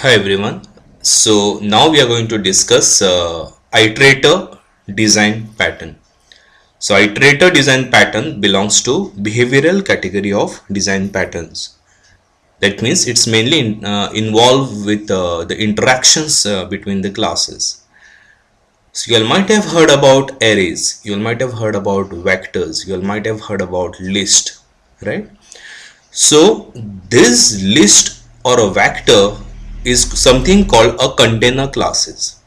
Hi everyone. So now we are going to discuss iterator design pattern. So iterator design pattern belongs to behavioral category of design patterns. That means it's mainly involved with the interactions between the classes. So you all might have heard about arrays. You all might have heard about vectors. You all might have heard about list, right? So this list or a vector is something called a container classes.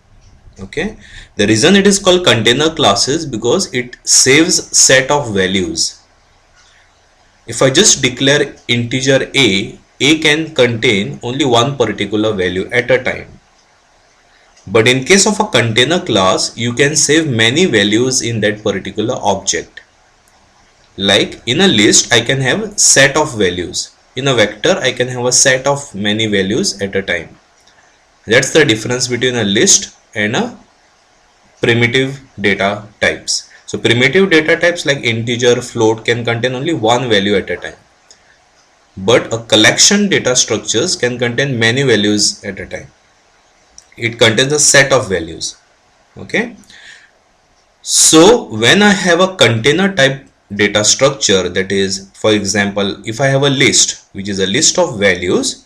Okay, the reason it is called container classes because it saves set of values. If I just declare integer a can contain only one particular value at a time. But in case of a container class, you can save many values in that particular object. Like in a list, I can have set of values. In a vector, I can have a set of many values at a time. That's the difference between a list and a primitive data types. So primitive data types like integer, float can contain only one value at a time. But a collection data structures can contain many values at a time. It contains a set of values. Okay. So when I have a container type data structure, that is, for example, if I have a list, which is a list of values,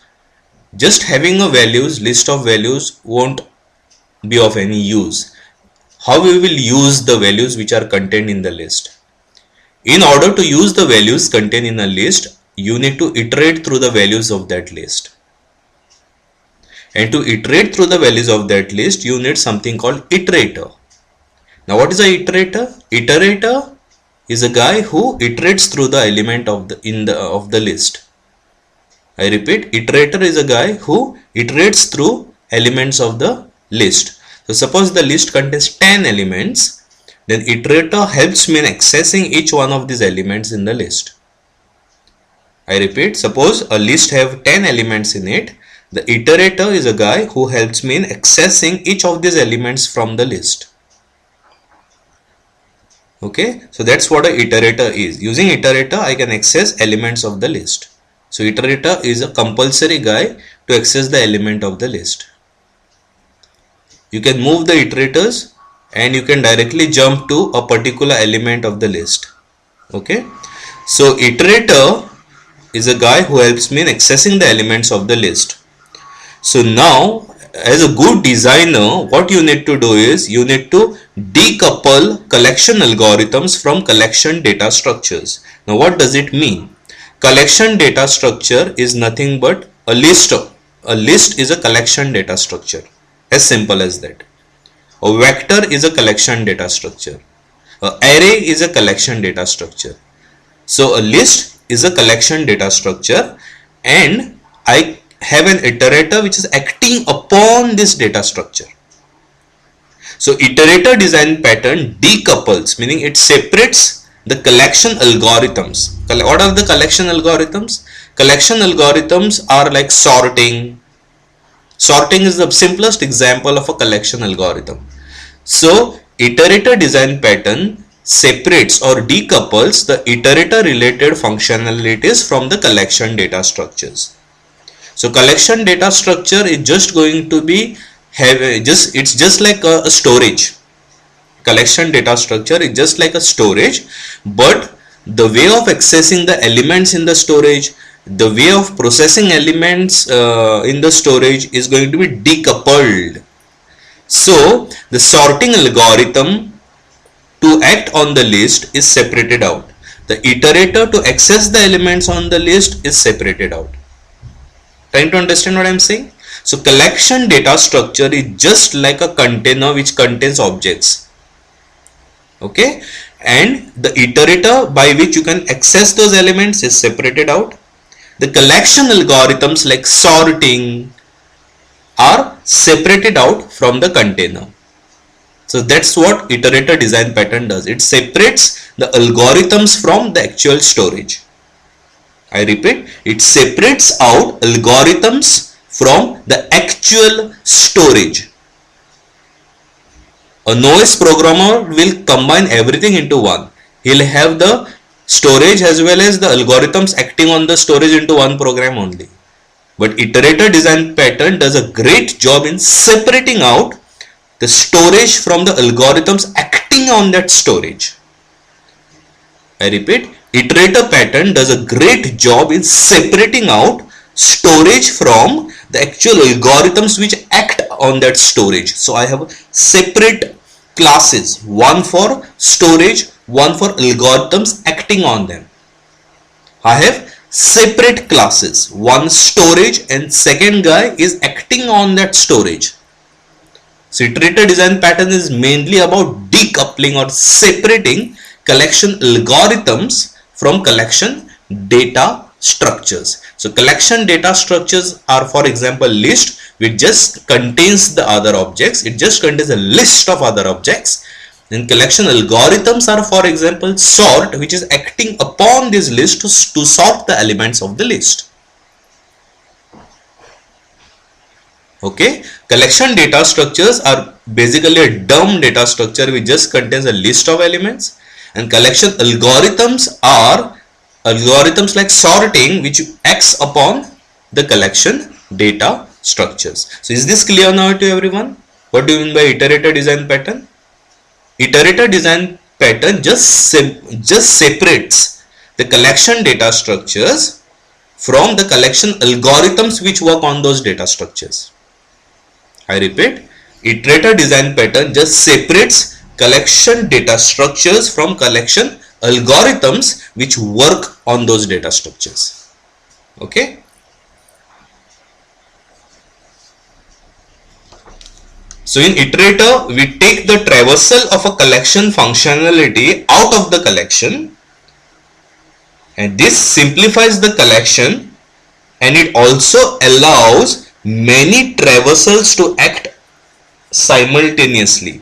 just having a list of values won't be of any use. How we will use the values which are contained in the list? In order to use the values contained in a list, you need to iterate through the values of that list. And to iterate through the values of that list, you need something called iterator. Now what is a iterator? Iterator is a guy who iterates through the element of the list. I repeat, iterator is a guy who iterates through elements of the list. So suppose the list contains 10 elements, then iterator helps me in accessing each one of these elements in the list. I repeat, suppose a list have 10 elements in it, the iterator is a guy who helps me in accessing each of these elements from the list. Okay, so that's what a iterator is. Using iterator, I can access elements of the list. So iterator is a compulsory guy to access the element of the list. You can move the iterators and you can directly jump to a particular element of the list. Okay, so iterator is a guy who helps me in accessing the elements of the list. So now, as a good designer, what you need to do is you need to decouple collection algorithms from collection data structures. Now what does it mean? Collection data structure is nothing but a list. A list is a collection data structure. As simple as that. A vector is a collection data structure. An array is a collection data structure. So a list is a collection data structure and I have an iterator which is acting upon this data structure. So iterator design pattern decouples, meaning it separates the collection algorithms. What are the collection algorithms? Collection algorithms are like sorting. Sorting is the simplest example of a collection algorithm. So iterator design pattern separates or decouples the iterator related functionalities from the collection data structures. So collection data structure is just going to be it's just like a storage. Collection data structure is just like a storage, but the way of accessing the elements in the storage, the way of processing elements in the storage is going to be decoupled. So the sorting algorithm to act on the list is separated out. The iterator to access the elements on the list is separated out. Trying to understand what I'm saying? So collection data structure is just like a container which contains objects. Okay, and the iterator by which you can access those elements is separated out. The collection algorithms like sorting are separated out from the container. So that's what iterator design pattern does. It separates the algorithms from the actual storage. I repeat, it separates out algorithms from the actual storage. A novice programmer will combine everything into one. He'll have the storage as well as the algorithms acting on the storage into one program only. But iterator design pattern does a great job in separating out the storage from the algorithms acting on that storage. I repeat, iterator pattern does a great job in separating out storage from the actual algorithms which act on that storage. So I have separate classes, one for storage, one for algorithms acting on them. I have separate classes, one storage and second guy is acting on that storage. So iterator design pattern is mainly about decoupling or separating collection algorithms from collection data structures. So collection data structures are, for example, list, which just contains the other objects. It just contains a list of other objects. And collection algorithms are, for example, sort, which is acting upon this list to sort the elements of the list. Okay, collection data structures are basically a dumb data structure which just contains a list of elements, and collection algorithms are algorithms like sorting which acts upon the collection data structures. So is this clear now to everyone? What do you mean by iterator design pattern? Iterator design pattern just separates the collection data structures from the collection algorithms which work on those data structures. I repeat, iterator design pattern just separates collection data structures from collection algorithms which work on those data structures. Okay. So in iterator, we take the traversal of a collection functionality out of the collection, and this simplifies the collection, and it also allows many traversals to act simultaneously.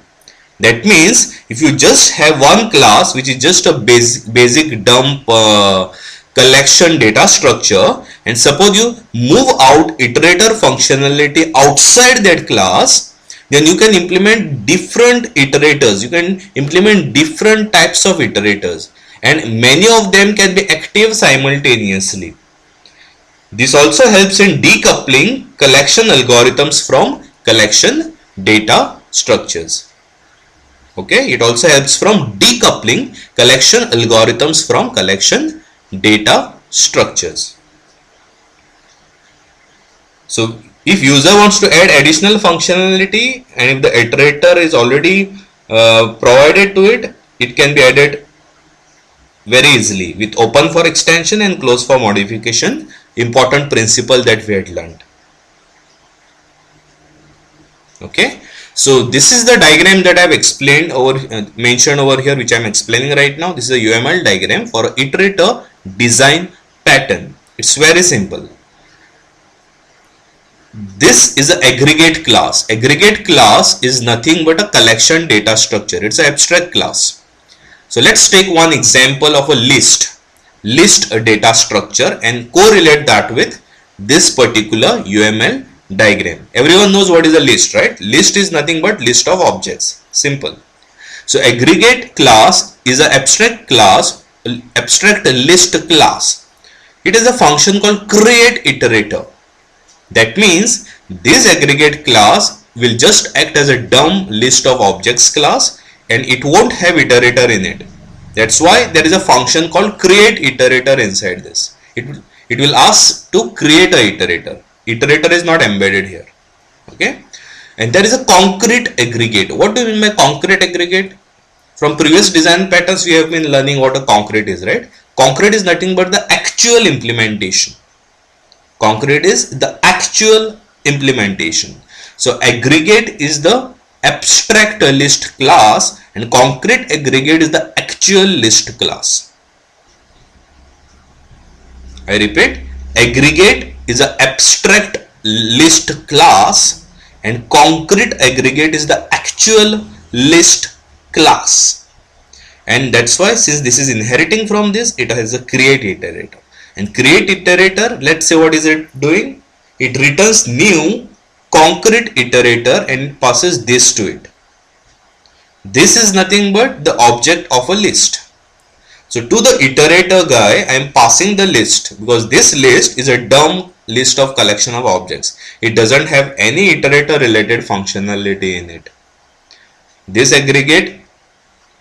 That means if you just have one class which is just a basic dump collection data structure, and suppose you move out iterator functionality outside that class, then you can implement different iterators. You can implement different types of iterators, and many of them can be active simultaneously. This also helps in decoupling collection algorithms from collection data structures. Okay, it also helps from decoupling collection algorithms from collection data structures. So if user wants to add additional functionality, and if the iterator is already provided to it, it can be added very easily with open for extension and close for modification, important principle that we had learned. Okay, so this is the diagram that I have explained mentioned over here, which I am explaining right now. This is a UML diagram for iterator design pattern. It's very simple. This is an aggregate class. Aggregate class is nothing but a collection data structure. It's an abstract class. So let's take one example of a list data structure and correlate that with this particular UML diagram. Everyone knows what is a list, right? List is nothing but list of objects. Simple. So aggregate class is an abstract list class. It is a function called create iterator. That means this aggregate class will just act as a dumb list of objects class, and it won't have iterator in it. That's why there is a function called create iterator inside this. It will ask to create a iterator. Iterator is not embedded here. Okay. And there is a concrete aggregate. What do you mean by concrete aggregate? From previous design patterns we have been learning what a concrete is, right? Concrete is nothing but the actual implementation. Concrete is the actual implementation. So aggregate is the abstract list class, and concrete aggregate is the actual list class. I repeat, aggregate is an abstract list class, and concrete aggregate is the actual list class. And that's why, since this is inheriting from this, it has a create iterator. And create iterator, let's say what is it doing? It returns new concrete iterator and passes this to it. This is nothing but the object of a list. So to the iterator guy, I am passing the list because this list is a dumb list of collection of objects. It doesn't have any iterator related functionality in it. This aggregate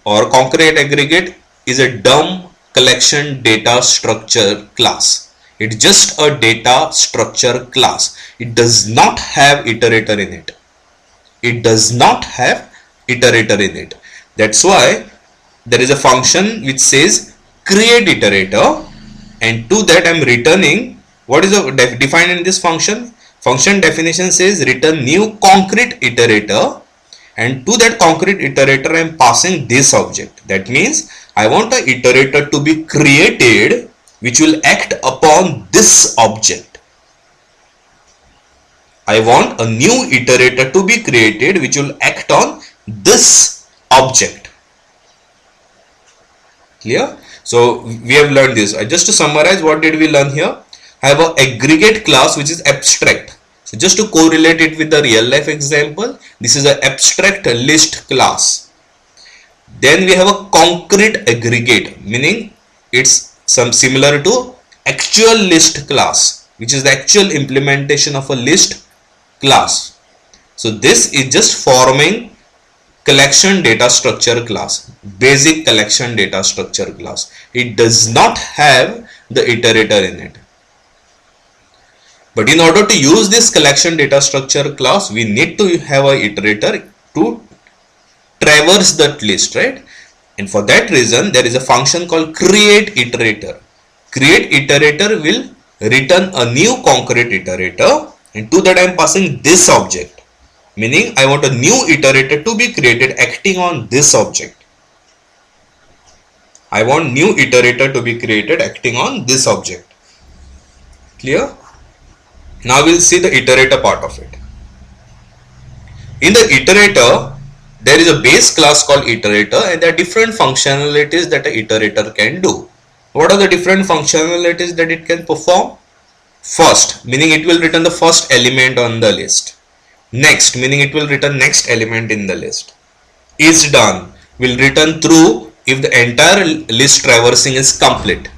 or concrete aggregate is a dumb collection data structure class. It's just a data structure class. It does not have iterator in it. It does not have iterator in it. That's why there is a function which says create iterator, and to that I am returning what is defined in this function. Function definition says return new concrete iterator, and to that concrete iterator I am passing this object. That means I want an iterator to be created which will act upon this object. I want a new iterator to be created which will act on this object. Clear? So we have learned this. Just to summarize, what did we learn here? I have an aggregate class which is abstract. So just to correlate it with the real life example, this is an abstract list class. Then we have a concrete aggregate, meaning it's some similar to actual list class, which is the actual implementation of a list class. So this is just forming collection data structure class, basic collection data structure class. It does not have the iterator in it. But in order to use this collection data structure class, we need to have a iterator to traverse that list, right? And for that reason, there is a function called create iterator. Create iterator will return a new concrete iterator, and to that I am passing this object, meaning I want a new iterator to be created acting on this object. I want new iterator to be created acting on this object. Clear? Now we'll see the iterator part of it. In the iterator, there is a base class called iterator, and there are different functionalities that an iterator can do. What are the different functionalities that it can perform? First, meaning it will return the first element on the list. Next, meaning it will return next element in the list. Is done will return true if the entire list traversing is complete.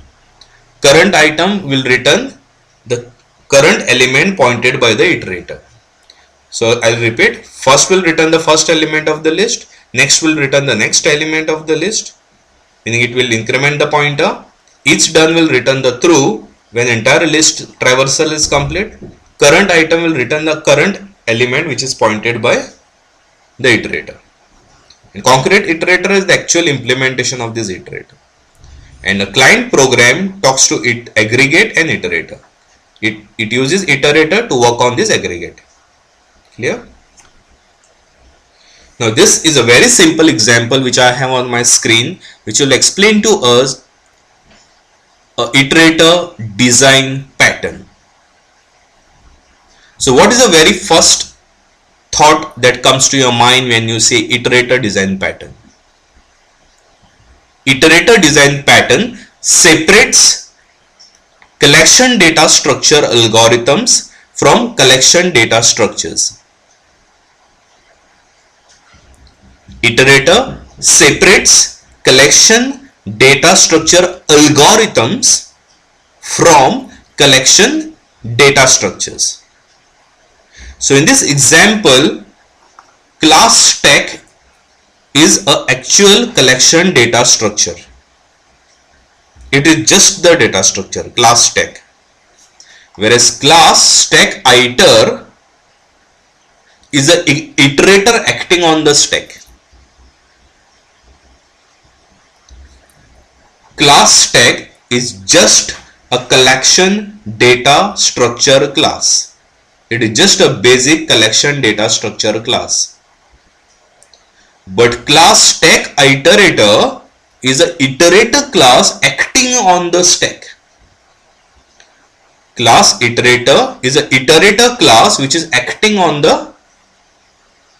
Current item will return the current element pointed by the iterator. So I'll repeat, first will return the first element of the list, next will return the next element of the list, meaning it will increment the pointer. Each done will return the true when entire list traversal is complete. Current item will return the current element which is pointed by the iterator. And concrete iterator is the actual implementation of this iterator. And a client program talks to it aggregate and iterator. It uses iterator to work on this aggregate. Clear? Now this is a very simple example which I have on my screen, which will explain to us a iterator design pattern. So what is the very first thought that comes to your mind when you say iterator design pattern? Iterator design pattern separates collection data structure algorithms from collection data structures. Iterator separates collection data structure algorithms from collection data structures. So in this example, class stack is an actual collection data structure. It is just the data structure, class stack. Whereas class stack iter is an iterator acting on the stack. Class stack is just a collection data structure class. It is just a basic collection data structure class. But class stack iterator is an iterator class acting on the stack. Class iterator is an iterator class which is acting on the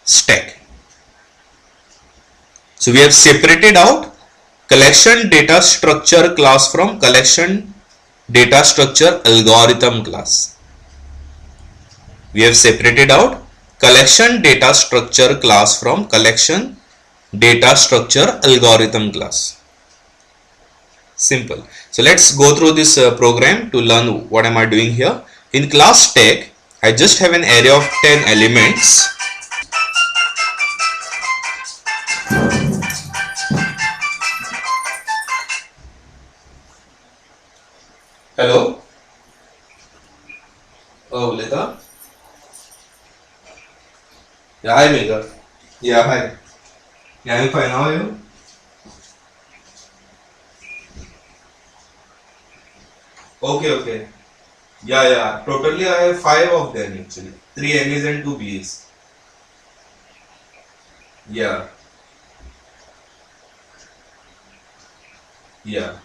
stack. So we have separated out collection data structure class from collection data structure algorithm class. We have separated out collection data structure class from collection data structure algorithm class. Simple. So let's go through this program to learn what am I doing here. In class tech, I just have an array of 10 elements. Hello? Oh, Lita? Yeah, hi, Megha. Yeah, hi. Yeah, I'm fine. How are you? Okay, okay. Yeah, yeah. Totally, I have five of them actually. Three A's and two B's. Yeah, yeah.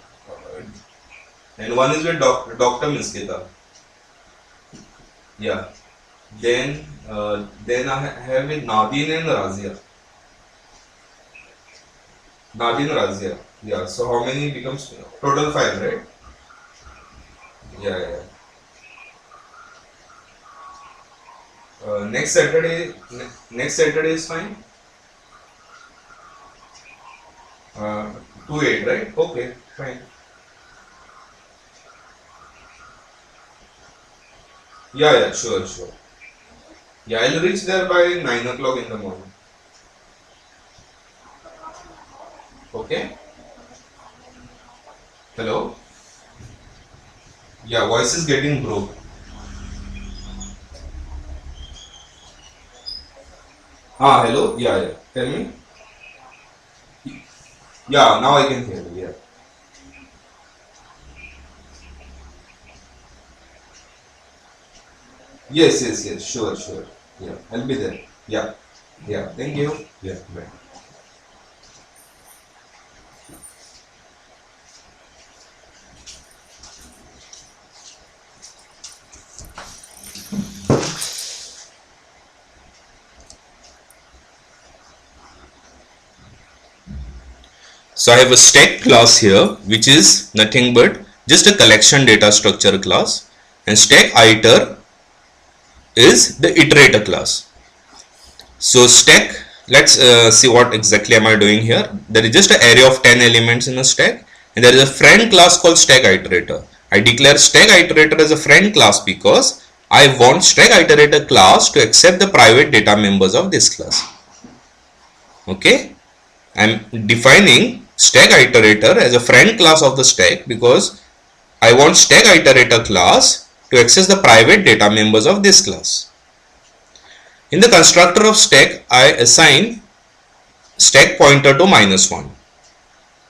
And one is with Dr. Misketa. Yeah. Then I have with Nadine and Razia. Nadine Razia. Yeah. So how many becomes total five, right? Yeah, yeah. Next Saturday. Next Saturday is fine. 2-8, right? Okay, fine. Yeah, yeah. Sure, sure. Yeah, I'll reach there by 9 o'clock in the morning. Okay. Hello. Yeah, voice is getting broke. Ah, hello. Yeah, yeah. Tell me. Yeah, now I can hear you. Yeah. Yes, yes, yes. Sure, sure. Yeah, I'll be there. Yeah, yeah. Thank you. Yeah, bye. So I have a stack class here, which is nothing but just a collection data structure class, and stack iter is the iterator class. So stack, let's see what exactly am I doing here. There is just an array of 10 elements in a stack, and there is a friend class called stack iterator. I declare stack iterator as a friend class because I want stack iterator class to accept the private data members of this class. Okay, I'm defining stack iterator as a friend class of the stack because I want stack iterator class to access the private data members of this class. In the constructor of stack, I assign stack pointer to -1.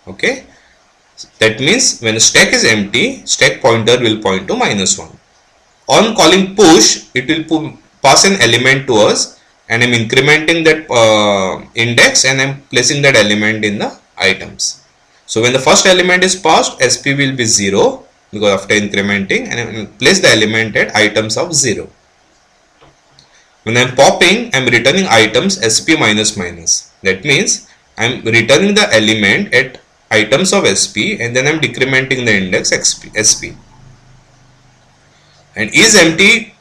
Okay, that means when stack is empty, stack pointer will point to -1. On calling push, it will pass an element to us, and I'm incrementing that index and I'm placing that element in the items. So when the first element is passed, SP will be 0 because after incrementing, and I will place the element at items of 0. When I'm popping, I'm returning items SP minus minus. That means I'm returning the element at items of SP and then I'm decrementing the index SP. And is empty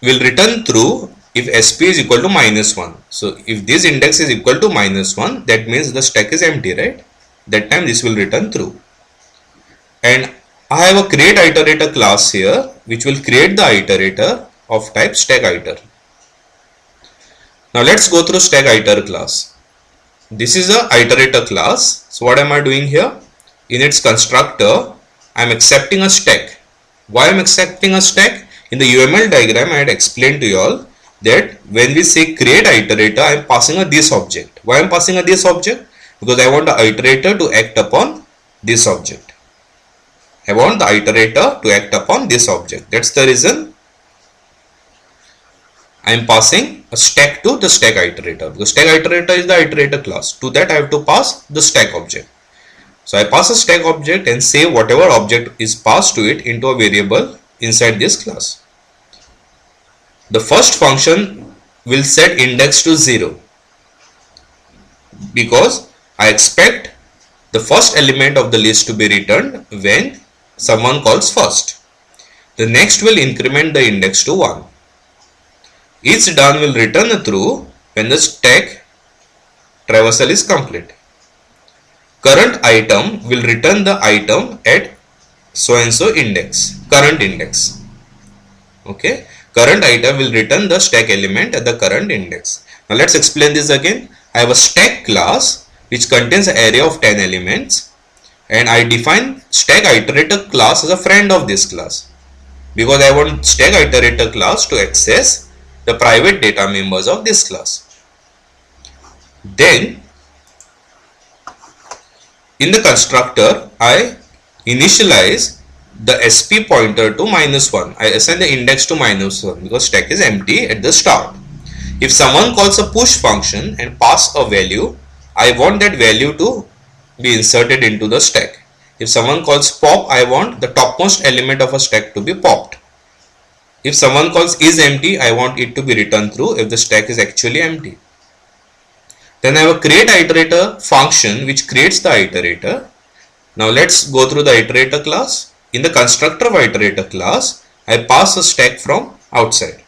will return true if SP is equal to -1. So if this index is equal to -1, that means the stack is empty, right? That time this will return true. And I have a create iterator class here which will create the iterator of type stack iter. Now let's go through stack iter class. This is a iterator class. So what am I doing here? In its constructor, I am accepting a stack. Why I am accepting a stack? In the UML diagram, I had explained to you all that when we say create iterator, I am passing a this object. Why I am passing a this object? Because I want the iterator to act upon this object. I want the iterator to act upon this object. That's the reason I am passing a stack to the stack iterator. Because stack iterator is the iterator class. To that I have to pass the stack object. So I pass a stack object and save whatever object is passed to it into a variable inside this class. The first function will set index to 0 because I expect the first element of the list to be returned when someone calls first. The next will increment the index to 1. Each done will return a true when the stack traversal is complete. current item will return the item at so and so index, current index. Okay, current item will return the stack element at the current index. Now let's explain this again. I have a stack class which contains an array of 10 elements, and I define stack iterator class as a friend of this class, because I want stack iterator class to access the private data members of this class. Then in the constructor, I initialize the SP pointer to -1. I assign the index to -1 because stack is empty at the start. If someone calls a push function and pass a value, I want that value to be inserted into the stack. If someone calls pop, I want the topmost element of a stack to be popped. If someone calls is empty, I want it to be returned true if the stack is actually empty. Then I have a create iterator function which creates the iterator. Now let's go through the iterator class. In the constructor of iterator class, I pass a stack from outside.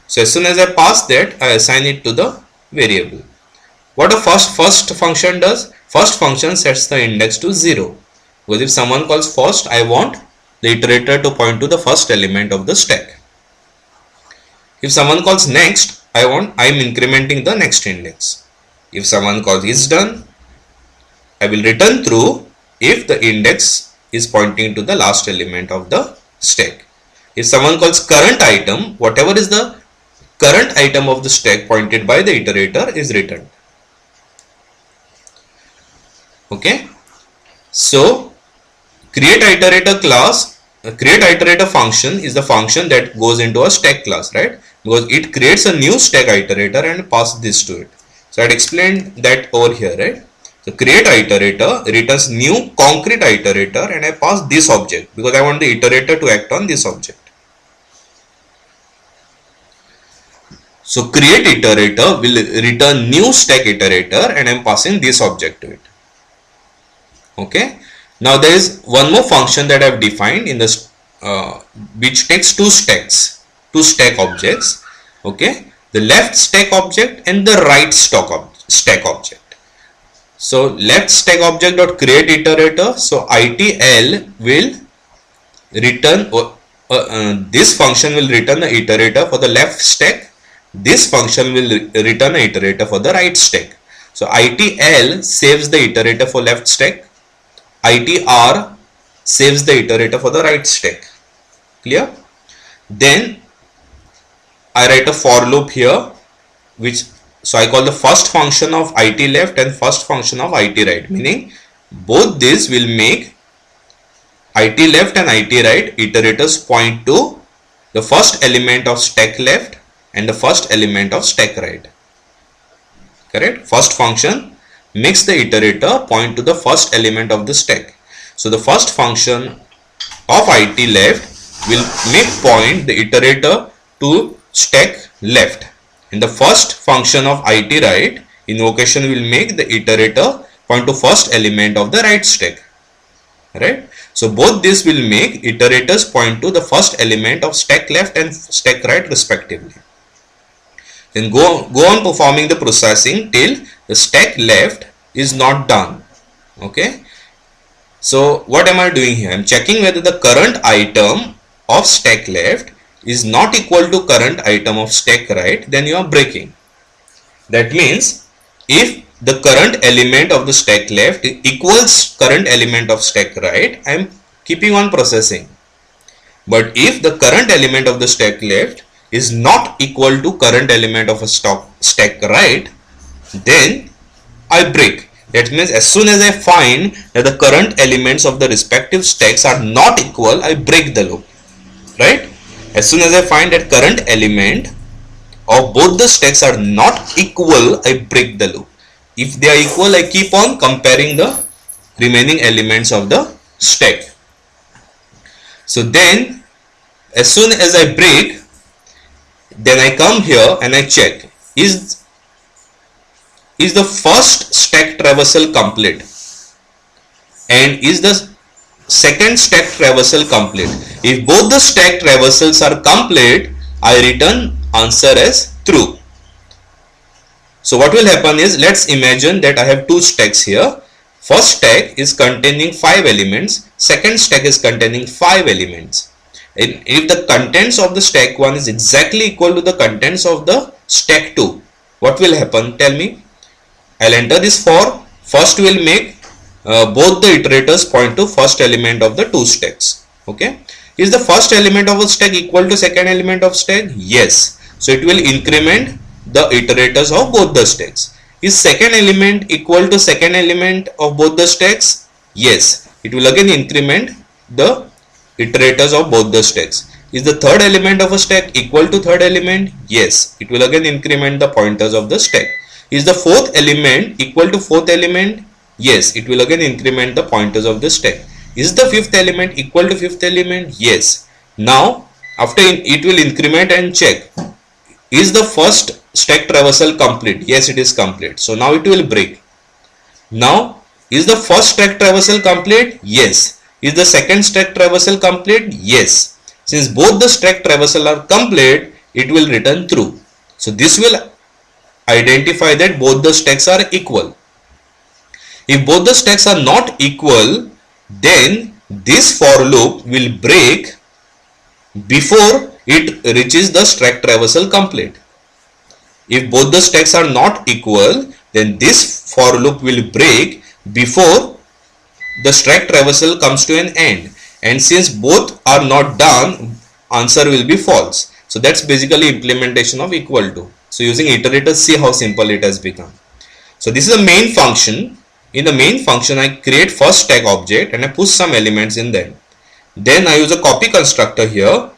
So as soon as I pass that, I assign it to the variable. What a first function does? First function sets the index to 0. Because if someone calls first, I want the iterator to point to the first element of the stack. If someone calls next, I am incrementing the next index. If someone calls is done, I will return true if the index is pointing to the last element of the stack. If someone calls current item, whatever is the current item of the stack pointed by the iterator is returned. Okay. So create iterator class, create iterator function is the function that goes into a stack class, right? Because it creates a new stack iterator and passes this to it. So I had explained that over here, right? So create iterator returns new concrete iterator, and I pass this object because I want the iterator to act on this object. So create iterator will return new stack iterator, and I am passing this object to it. Okay. Now there is one more function that I have defined in this, which takes two stack objects. Okay, the left stack object and the right stack object. So left stack object dot create iterator. So itl will return this function will return the iterator for the left stack. This function will return an iterator for the right stack. So itl saves the iterator for left stack. itr saves the iterator for the right stack. Clear? Then I write a for loop here, so I call the first function of it left and first function of it right, meaning both these will make it left and it right iterators point to the first element of stack left and the first element of stack right. Correct? First function makes the iterator point to the first element of the stack. So the first function of it left will make point the iterator to stack left, and the first function of it right invocation will make the iterator point to first element of the right stack. Right? So both this will make iterators point to the first element of stack left and stack right respectively. Then go on performing the processing till the stack left is not done. Okay. So what am I doing here? I am checking whether the current item of stack left is not equal to current item of stack right, then you are breaking. That means if the current element of the stack left equals current element of stack right, I am keeping on processing. But if the current element of the stack left is not equal to current element of a stack right, then I break. That means as soon as I find that the current elements of the respective stacks are not equal, I break the loop. Right? As soon as I find that current element of both the stacks are not equal, I break the loop. If they are equal, I keep on comparing the remaining elements of the stack. So then as soon as I break, then I come here and I check is the first stack traversal complete and is the second stack traversal complete. If both the stack traversals are complete, I return answer as true. So what will happen is, let's imagine that I have two stacks here. First stack is containing 5 elements, second stack is containing 5 elements. And if the contents of the stack 1 is exactly equal to the contents of the stack 2, what will happen? Tell me. I'll enter this for. First we'll make both the iterators point to first element of the two stacks. Okay. Is the first element of a stack equal to second element of stack? Yes. So it will increment the iterators of both the stacks. Is second element equal to second element of both the stacks? Yes. It will again increment the iterators of both the stacks. Is the third element of a stack equal to third element? Yes. It will again increment the pointers of the stack. Is the fourth element equal to fourth element? Yes. It will again increment the pointers of the stack. Is the fifth element equal to fifth element? Yes. Now, after it will increment and check. Is the first stack traversal complete? Yes, it is complete. So now it will break. Now, is the first stack traversal complete? Yes. Is the second stack traversal complete? Yes. Since both the stack traversal are complete, it will return true. So this will identify that both the stacks are equal. If both the stacks are not equal, then this for loop will break before it reaches the stack traversal complete. If both the stacks are not equal, then this for loop will break before the stack traversal comes to an end. And since both are not done, answer will be false. So that's basically implementation of equal to. So using iterators, see how simple it has become. So this is a main function. In the main function, I create first stack object and I push some elements in there. Then I use a copy constructor here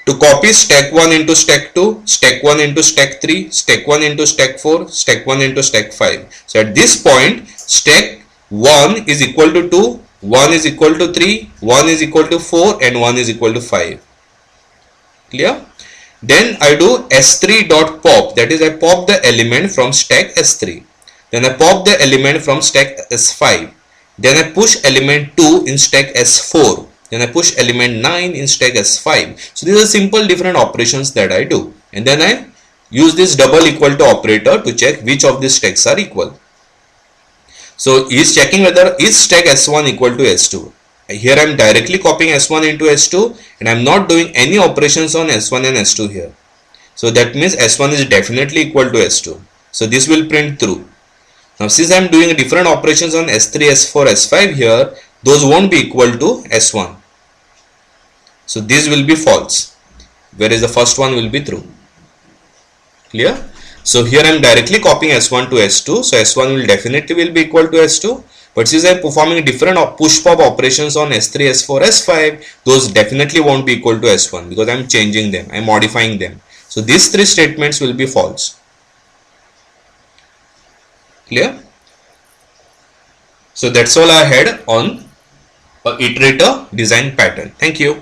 to copy stack 1 into stack 2, stack 1 into stack 3, stack 1 into stack 4, stack 1 into stack 5. So at this point, stack 1 is equal to 2, 1 is equal to 3, 1 is equal to 4 and 1 is equal to 5. Clear? Then I do s3.pop, that is I pop the element from stack s3. Then I pop the element from stack s5. Then I push element 2 in stack s4. Then I push element 9 in stack s5. So these are simple different operations that I do. And then I use this double equal to operator to check which of these stacks are equal. So is checking whether is stack s1 equal to s2. Here I am directly copying s1 into s2 and I am not doing any operations on s1 and s2 here. So that means s1 is definitely equal to s2. So this will print true. Now since I am doing different operations on s3, s4, s5 here, those won't be equal to s1. So this will be false, whereas the first one will be true. Clear? So here I am directly copying s1 to s2. So s1 will definitely be equal to s2. But since I am performing different push pop operations on s3, s4, s5, those definitely won't be equal to s1 because I am changing them, I am modifying them. So these three statements will be false. Clear? So that's all I had on a iterator design pattern. Thank you.